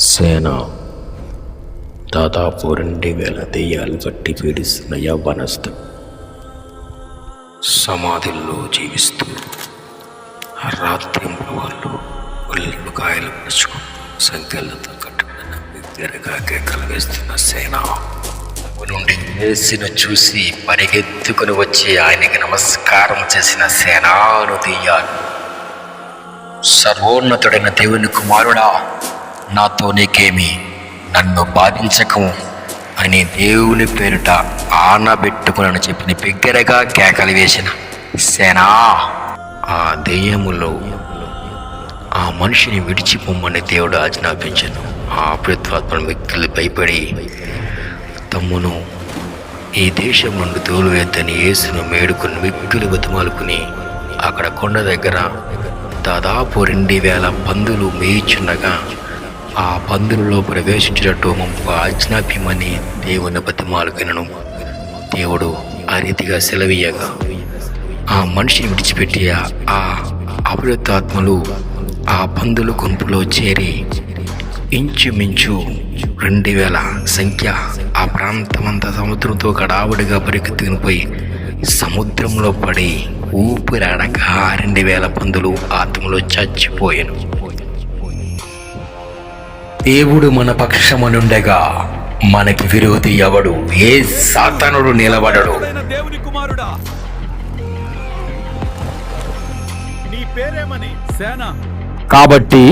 సేన దాదాపు 2000 దెయ్యాలు పట్టి పీడిస్తున్న యవ్వనస్తు సమాధుల్లో జీవిస్తూ రాత్రి వాళ్ళు ఒళ్ళు కాయలు పరుచుకు సంఖ్యలతో కట్టుకున్న బిగ్గరగా కేకలు వేస్తున్న సేన నుండి యేసును చూసి పరిగెత్తుకుని వచ్చి ఆయనకి నమస్కారం చేసిన సేనాను దెయ్యాలు, సర్వోన్నతుడైన దేవుని కుమారుడా, నాతో నీకేమి, నన్ను బాధించకము అని దేవుని పేరిట ఆనబెట్టుకునని చెప్పిన బిగ్గరగా కేకలు వేసిన సేనా ఆ దెయ్యములో ఆ మనిషిని విడిచిపోమ్మని దేవుడు ఆజ్ఞాపించను. ఆ అపవిత్రాత్మ వ్యక్తులు భయపడి తమ్మును ఈ దేశం నుండి తోలువేద్దని యేసును మేడుకుని వ్యక్తులు బతిమాలుకుని అక్కడ కొండ దగ్గర దాదాపు 2000 పందులు మేయిచుండగా ఆ పందులలో ప్రవేశించినట్టు మమ్మ ఆజ్ఞాప్యమని దేవుని బతిమాలుకునను. దేవుడు ఆ రీతిగా సెలవీయగా ఆ మనిషిని విడిచిపెట్టి ఆ అపవిత్రాత్మలు ఆ పందుల గుంపులో చేరి ఇంచుమించు 2000 సంఖ్య ఆ ప్రాంతమంతా సముద్రంతో గడావుడిగా పరిగెత్తుకుని పోయి సముద్రంలో పడి ఊపిరాడక 2000 పందులు ఆత్మలో చచ్చిపోయాను. దేవుడు మన పక్షమనుండగా మనకి విరోధి ఎవడు? ఏ సాతానుడు నిలబడడు. దేవుని కుమారుడా, నీ పేరేమని? సేన. కాబట్టి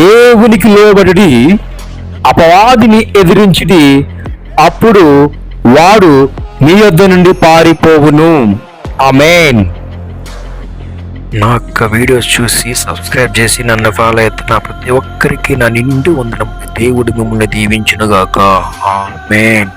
దేవునికి లోబడి అపవాదిని ఎదిరించిడి, అప్పుడు వాడు నీ యొద్ద నుండి పారిపోవును. ఆమేన్. నా యొక్క వీడియోస్ చూసి సబ్స్క్రైబ్ చేసి నన్ను ఫాలో అవుతున్న ప్రతి ఒక్కరికి నా నిండు వందనం. దేవుడు మిమ్మల్ని దీవించునుగాక. ఆమేన్.